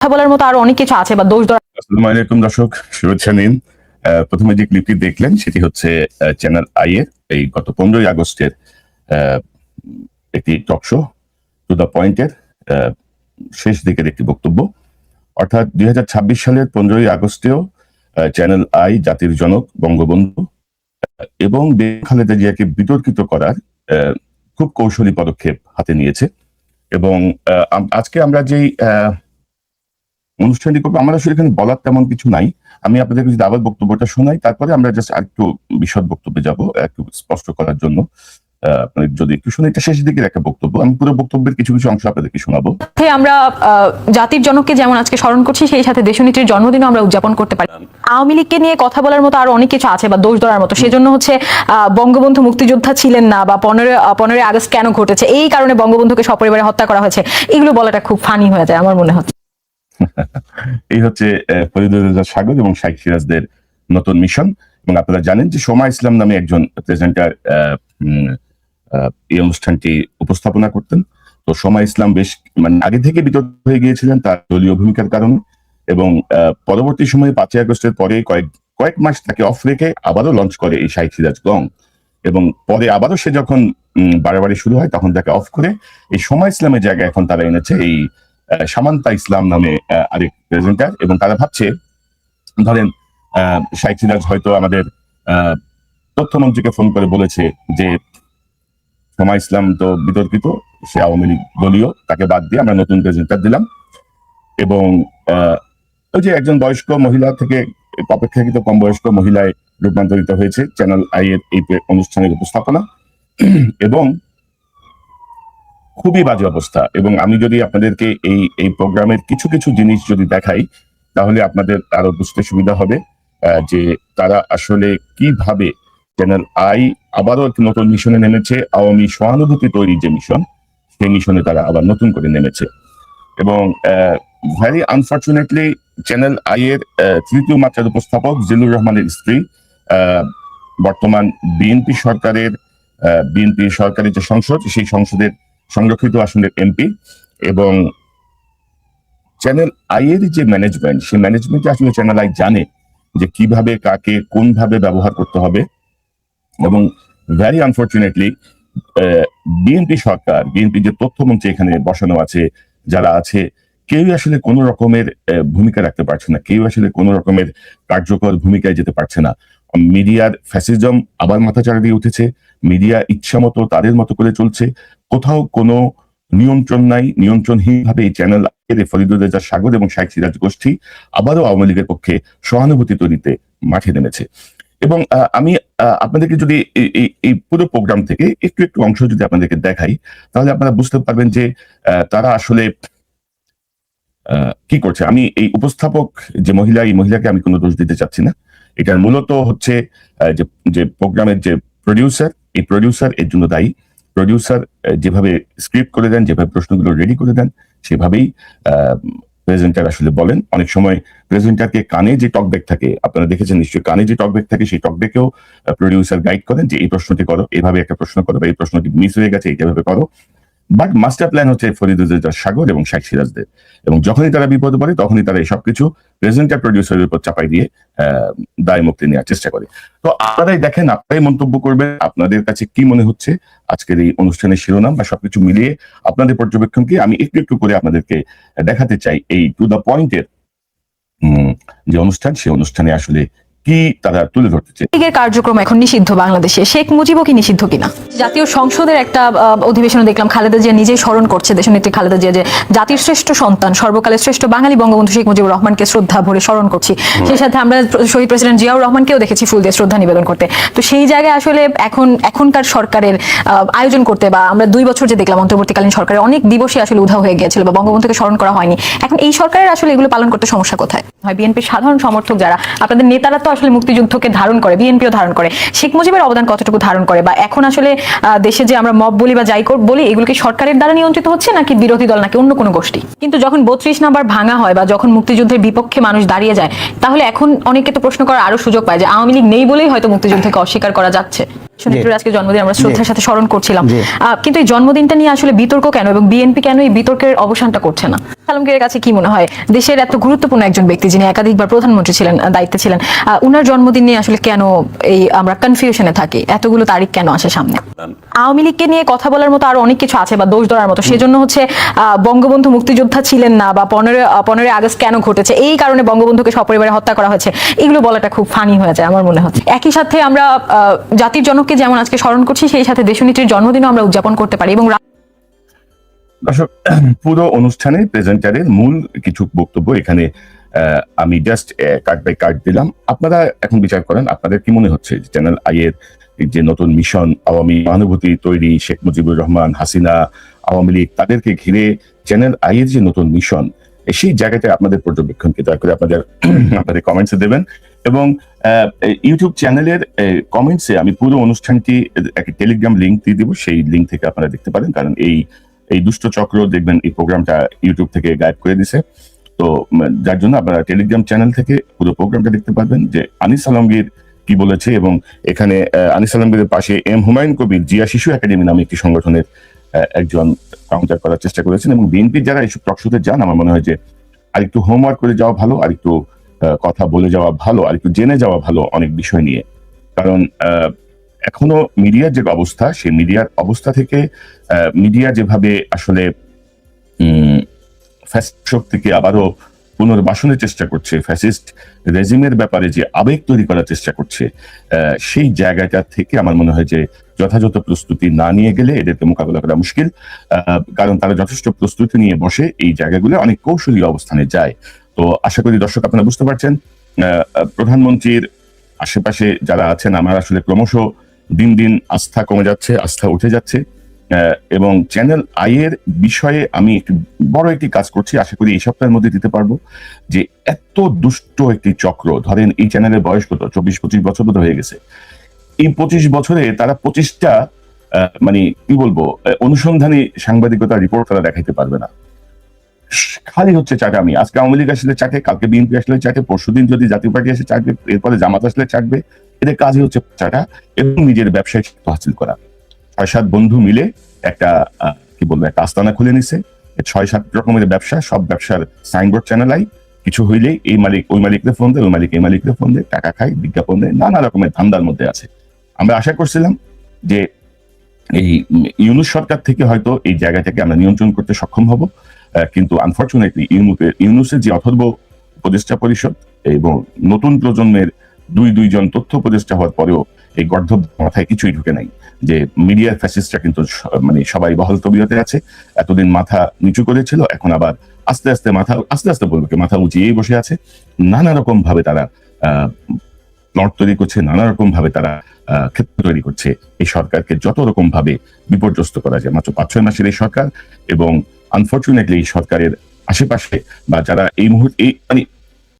কথা বলার মতো আরো অনেক কিছু আছে বা দোষ ধরা। আসসালামু আলাইকুম দর্শক, শুভেচ্ছা নিন। প্রথমে যে ক্লিপটি দেখলেন সেটি হচ্ছে চ্যানেল আই এর এই গত 15ই আগস্টের একটি টক শো টু দ্য পয়েন্টের শেষ দিকের একটি বক্তব্য। অর্থাৎ 2026 সালের 15ই আগস্টেও চ্যানেল আই জাতির জনক বঙ্গবন্ধু এবং খালেদা জিয়াকে বিতর্কিত করার খুব কৌশলী পদক্ষেপ হাতে নিয়েছে। এবং আজকে আমরা যেই অনুষ্ঠানটি করবো, আমার আসলে এখানে বলার তেমন কিছু নাই। আমি আপনাদেরকে যদি আবার বক্তব্যটা শোনাই, তারপরে আমরা জাস্ট আরেকটু বিশদ বক্তব্যে যাব, একটু স্পষ্ট করার জন্য। আপনাদের যদি একটু শুনে, এটা শেষ দিকের একটা বক্তব্য, আমি পুরো বক্তব্যের কিছু কিছু অংশ আপনাদেরকে শোনাবো। আমরা জাতির জনককে যেমন আজকে স্মরণ করছি, সেই সাথে দেশনেত্রীর জন্মদিনও আমরা উদযাপন করতে পারি। আওয়ামী লীগকে নিয়ে কথা বলার মতো আরো অনেক কিছু আছে বা দোষ ধরার মতো, সেজন্য হচ্ছে বঙ্গবন্ধু মুক্তিযোদ্ধা ছিলেন না বা 15ই আগস্ট কেন ঘটেছে, এই কারণে বঙ্গবন্ধুকে সপরিবারে হত্যা করা হয়েছে, এগুলো বলাটা খুব ফানি হয়ে যায় আমার মনে হচ্ছে। এই হচ্ছে ফরিদুর রেজা সাগর এবং শাইখ সিরাজদের নতুন মিশন। এবং আপনারা জানেন যে সোমা ইসলাম নামে একজন প্রেজেন্টার এই অনুষ্ঠানটি উপস্থাপনা করতেন। তো সোমা ইসলাম বেশ আগে থেকে বিতর্ক হয়ে গিয়েছিলেন তার দলীয় ভূমিকার কারণে, এবং পরবর্তী সময়ে 5ই আগস্টের পরে কয়েক মাস তাকে অফ রেখে আবারও লঞ্চ করে এই শাইখ সিরাজ গং। এবং পরে আবারও সে যখন বাড়াবাড়ি শুরু হয়, তখন তাকে অফ করে এই সোমা ইসলামের জায়গায় এখন তারা এনেছে এই সামান্তা ইসলাম নামে আরেক প্রেজেন্টার। এবং তারা ভাবছে, ধরেন শাইখ সিরাজ হয়তো আমাদের তথ্যমন্ত্রীকে ফোন করে বলেছে যে সোমা ইসলাম তো বিতর্কিত, সে আওয়ামী লীগ দলীয়, তাকে বাদ দিয়ে আমরা নতুন প্রেজেন্টার দিলাম। এবং ওই যে একজন বয়স্ক মহিলা থেকে অপেক্ষাকৃত কম বয়স্ক মহিলায় রূপান্তরিত হয়েছে চ্যানেল আই এর এই অনুষ্ঠানের উপস্থাপনা। এবং খুবই বাজে অবস্থা। এবং আমি যদি আপনাদেরকে এই প্রোগ্রামের কিছু কিছু জিনিস যদি দেখাই, তাহলে আপনাদের আরো বুঝতে সুবিধা হবে যে তারা আসলে কিভাবে চ্যানেল আই আবারও একটি নতুন মিশনে নেমেছে। আওয়ামী সহানুভূতি তৈরির যে মিশন, সেই মিশনে তারা আবার নতুন করে নেমেছে। এবং ভেরি আনফর্চুনেটলি চ্যানেল আই এর তৃতীয় মাত্রার উপস্থাপক জিল্লুর রহমানের স্ত্রী বর্তমান বিএনপি সরকারের যে সংসদ, সেই সংসদের সংরক্ষিত আসনের এমপি। এবং চ্যানেল আই এর যে ম্যানেজমেন্ট, সেই ম্যানেজমেন্টে আসলে চ্যানেল আই জানে যে কিভাবে কাকে কোনভাবে ব্যবহার করতে হবে। এবং ভেরি আনফর্চুনেটলি বিএনপি যে তথ্যমন্ত্রী এখানে বসানো আছে, যারা আছে, কেউ আসলে কোন রকমের ভূমিকা রাখতে পারছে না, কেউ আসলে কোন রকমের কার্যকর ভূমিকায় যেতে পারছে না। মিডিয়ার ফ্যাসিজম আবার মাথাচাড়া দিয়ে উঠেছে, মিডিয়া ইচ্ছা মতো তাদের মতো করে চলছে, কোথাও কোনো নিয়ন্ত্রণ নাই। নিয়ন্ত্রণহীনভাবে এই চ্যানেল ফরিদুর রেজা সাগর এবং শাইখ সিরাজ গোষ্ঠী আবারও আওয়ামী লীগের পক্ষে সহানুভূতি তৈরিতে মাঠে নেমেছে। এবং আমি আপনাদেরকে যদি এই পুরো প্রোগ্রাম থেকে একটু একটু অংশ যদি আপনাদেরকে দেখাই, তাহলে আপনারা বুঝতে পারবেন যে তারা আসলে কি করছে। আমি এই উপস্থাপক যে মহিলা, এই মহিলাকে আমি কোনো দোষ দিতে চাচ্ছি না। এটার মূলত হচ্ছে যে প্রোগ্রামের যে প্রডিউসার, এই প্রডিউসার এর জন্য দায়ী। প্রডিউসার যেভাবে স্ক্রিপ্ট করে দেন, যেভাবে প্রশ্নগুলো রেডি করে দেন, সেভাবেই প্রেজেন্টার আসলে বলেন। অনেক সময় প্রেজেন্টারকে কানে যে টকব্যাক থাকে, আপনারা দেখেছেন নিশ্চয়ই, কানে যে টকব্যাক থাকে, সেই টকব্যাকেও প্রডিউসার গাইড করেন যে এই প্রশ্নটি করো, এইভাবে একটা প্রশ্ন করো, বা এই প্রশ্নটি মিস হয়ে গেছে, এইভাবে করো। বাট মাস্টার প্ল্যান হচ্ছে ফরিদুর রেজা সাগর এবং শাইখ সিরাজদের। এবং যখনই তারা বিপদে পড়ে, তখনই তারা এই সবকিছু প্রেজেন্টার প্রডিউসারের উপর চাপাই দিয়ে দায় মুক্তি নেওয়ার চেষ্টা করে। তো আপনারাই দেখেন, আপনারাই মন্তব্য করবেন, আপনাদের কাছে কি মনে হচ্ছে আজকের এই অনুষ্ঠানের শিরোনাম বা সবকিছু মিলিয়ে আপনাদের পর্যবেক্ষণকে আমি একটু একটু করে আপনাদেরকে দেখাতে চাই। এই টু দ্য পয়েন্টের যে অনুষ্ঠান, সেই অনুষ্ঠানে আসলে কি তারা তুলে ধরতে চায়। লীগের কার্যক্রম এখন নিষিদ্ধ বাংলাদেশে, শেখ মুজিবও কি নিষিদ্ধ কিনা? জাতীয় সংসদের একটা অধিবেশনে দেখলাম খালেদা জিয়া নিজেই স্মরণ করছে, দেশনেত্রী খালেদা জিয়া, যে জাতির শ্রেষ্ঠ সন্তান, সর্বকালের শ্রেষ্ঠ বাঙালি বঙ্গবন্ধু শেখ মুজিবুর রহমানকে শ্রদ্ধা ভরে স্মরণ করছি। সেই সাথে আমরা শহীদ প্রেসিডেন্ট জিয়াউর রহমানকেও দেখেছি ফুল দিয়ে শ্রদ্ধা নিবেদন করতে। তো সেই জায়গায় আসলে এখনকার সরকারের আয়োজন করতে, বা আমরা 2 বছর যে দেখলাম অন্তর্বর্তীকালীন সরকারের অনেক দিবসই আসলে উধাও হয়ে গিয়েছিল বা বঙ্গবন্ধুকে স্মরণ করা হয়নি। এখন এই সরকারের আসলে এগুলো পালন করতে সমস্যা কোথায়? হয় বিএনপির সাধারণ সমর্থক যারা, আপনাদের নেতারা তো আসলে মুক্তিযুদ্ধকে ধারণ করে, বিএনপিও ধারণ করে, শেখ মুজিবের অবদান কতটুকু ধারণ করে, বা এখন আসলে দেশে যে আমরা মব বলি বা যাই বলি, এগুলো কি সরকারের দ্বারা নিয়ন্ত্রিত হচ্ছে নাকি বিরোধী দল, নাকি অন্য কোনো গোষ্ঠী? কিন্তু যখন 32 নাম্বার ভাঙা হয় বা যখন মুক্তিযুদ্ধের বিপক্ষে মানুষ দাঁড়িয়ে যায়, তাহলে এখন অনেকে তো প্রশ্ন করার আরো সুযোগ পায় যে আওয়ামী লীগ নেই বলেই হয়তো মুক্তিযুদ্ধকে অস্বীকার করা যাচ্ছে। নেত্রীর আজকে জন্মদিন আমরা শ্রদ্ধার সাথে স্মরণ করছিলাম, জি। কিন্তু এই জন্মদিনটা নিয়ে আসলে বিতর্ক কেন এবং বিএনপি কেন এই বিতর্কের অবসানটা করছে না? আলমগীরের কাছে কি মনে হয়, দেশের এত গুরুত্বপূর্ণ একজন ব্যক্তি যিনি একাধিকবার প্রধানমন্ত্রী ছিলেন, দায়িত্বে ছিলেন, উনার জন্মদিন নিয়ে আসলে কেন এই আমরা কনফিউশনে থাকি, এতগুলো তারিখ কেন আসে সামনে? আওয়ামী লীগকে নিয়ে কথা বলার মতো আরো অনেক কিছু আছে বা দোষ ধরার মতো, সেজন্য হচ্ছে বঙ্গবন্ধু মুক্তিযোদ্ধা ছিলেন না বা 15 আগস্ট কেন ঘটেছে, এই কারণে বঙ্গবন্ধুকে সপরিবারে হত্যা করা হয়েছে, এগুলো বলাটা খুব ফানি হয়ে যায় আমার মনে হচ্ছে। একই সাথে আমরা জাতির জনককে যেমন আজকে স্মরণ করছি, সেই সাথে দেশনেত্রীর জন্মদিনও আমরা উদযাপন করতে পারি। এবং দর্শক, পুরো অনুষ্ঠানে প্রেজেন্টারের মূল কিছু বক্তব্য এখানে আমি জাস্ট কার্ড বাই কার্ড দিলাম। আপনারা এখন বিচার করেন, আপনাদের কি মনে হচ্ছে চ্যানেল আই এর যে নতুন মিশন, আওয়ামী সহানুভূতি তৈরি, শেখ মুজিবুর রহমান, হাসিনা, আওয়ামী লীগ, তাদেরকে ঘিরে চ্যানেল আই এর যে নতুন মিশন, সেই জায়গাটায় আপনাদের পর্যবেক্ষণকে দয়া করে আপনাদের কমেন্টসে দেবেন। এবং ইউটিউব চ্যানেলের কমেন্টসে আমি পুরো অনুষ্ঠানটি একটা টেলিগ্রাম লিঙ্ক দিয়ে দিব, সেই লিঙ্ক থেকে আপনারা দেখতে পারেন। কারণ এই দুষ্ট চক্র দেখবেন এই প্রোগ্রামটা ইউটিউব থেকে গায়েব করে দিছে, তো যার জন্য আপনারা টেলিগ্রাম চ্যানেল থেকে পুরো প্রোগ্রামটা দেখতে পারবেন যে আনিস আলমগীর কি বলেছে। এবং এখানে আনিস আলমগীরের পাশে এম হুমায়ুন কবির জিয়া শিশু একাডেমি নামে একটি সংগঠনের একজন কাউন্টার করার চেষ্টা করেছেন। এবং বিএনপির যারা এইসব টকশোতে যান, আমার মনে হয় যে আরেকটু হোমওয়ার্ক করে যাওয়া ভালো, আরেকটু কথা বলে যাওয়া ভালো, আরেকটু জেনে যাওয়া ভালো অনেক বিষয় নিয়ে। কারণ এখনো মিডিয়ার যে অবস্থা, সেই মিডিয়ার অবস্থা থেকে মিডিয়া যেভাবে আসলে ফ্যাসিস্ট শক্তিকে আবারও পুনর্বাসনের চেষ্টা করছে, ফ্যাসিস্ট রেজিমের ব্যাপারে যে আবেগ তৈরি করার চেষ্টা করছে, সেই জায়গাটা থেকে আমার মনে হয় যে যথাযথ প্রস্তুতি না নিয়ে গেলে এদেরকে মোকাবিলা করা মুশকিল। কারণ তারা যথেষ্ট প্রস্তুতি নিয়ে বসে এই জায়গাগুলো অনেক কৌশলী অবস্থানে যায়। তো আশা করি দর্শক আপনারা বুঝতে পারছেন, প্রধানমন্ত্রীর আশেপাশে যারা আছেন, আমার আসলে ক্রমশ দিন দিন আস্থা কমে যাচ্ছে, আস্থা উঠে যাচ্ছে। এবং চ্যানেল আই এর বিষয়ে আমি বড় একটি কাজ করছি, আশা করি এই সপ্তাহের মধ্যে দিতে পারবো। যে এত দুষ্ট একটি চক্র, ধরেন এই চ্যানেলের বয়স কত, 24-25 বছর মতো হয়ে গেছে। এই 25 বছরে তারা 25টা মানে কি বলবো, অনুসন্ধানী সাংবাদিকতা রিপোর্ট তারা দেখাইতে পারবে না। খালি হচ্ছে চাটামি। আজকে আওয়ামী লীগ আসলে চাটে, কালকে বিএনপি আসলে চাটে, পরশুদিন যদি জাতীয় পার্টি আসে চাটবে, এরপরে জামাত আসলে চাটবে। এদের কাজই হচ্ছে চাটা এবং নিজের ব্যবসায় হাসিল করা। 6-7 বন্ধু মিলে একটা কি বলবো, একটা আস্তানা খুলে নিছে, 6-7 রকমের ব্যবসা, সব ব্যবসার সাইনবোর্ড চ্যানেলাই, কিছু হইলেই এই মালিক ওই মালিককে ফোন দেয়, ওই মালিক এই মালিককে ফোন দেয়, টাকা খায়, বিজ্ঞাপন দেয়, নানা রকমের ধান্দার মধ্যে আছে। আমরা আশা করছিলাম যে এই ইউনূস সরকার থেকে হয়তো এই জায়গাটাকে আমরা নিয়ন্ত্রণ করতে সক্ষম হব, কিন্তু আনফরচুনেটলি ইউনূসের যে অথর্ব উপদেষ্টা পরিষদ এবং নতুন প্রজন্মের দুইজন তথ্য উপদেষ্টা হওয়ার পরেও এই গর্ধব মাথায় কিছুই ঢুকে নাই যে মিডিয়ার ফ্যাসিস্টরা কিন্তু মানে সবাই বহাল তবিয়তে আছে। এতদিন মাথা নিচু করেছিল, এখন আবার আস্তে আস্তে বলবো মাথা উঁচিয়েই বসে আছে। নানা রকম ভাবে তারা প্লট তৈরি করছে, নানা রকম ভাবে তারা ক্ষেত্র তৈরি করছে এই সরকারকে যত রকম ভাবে বিপর্যস্ত করা যায়। মাত্র 5-6 মাসের এই সরকার, এবং আনফরচুনেটলি এই সরকারের আশেপাশে বা যারা এই মুহূর্তে মানে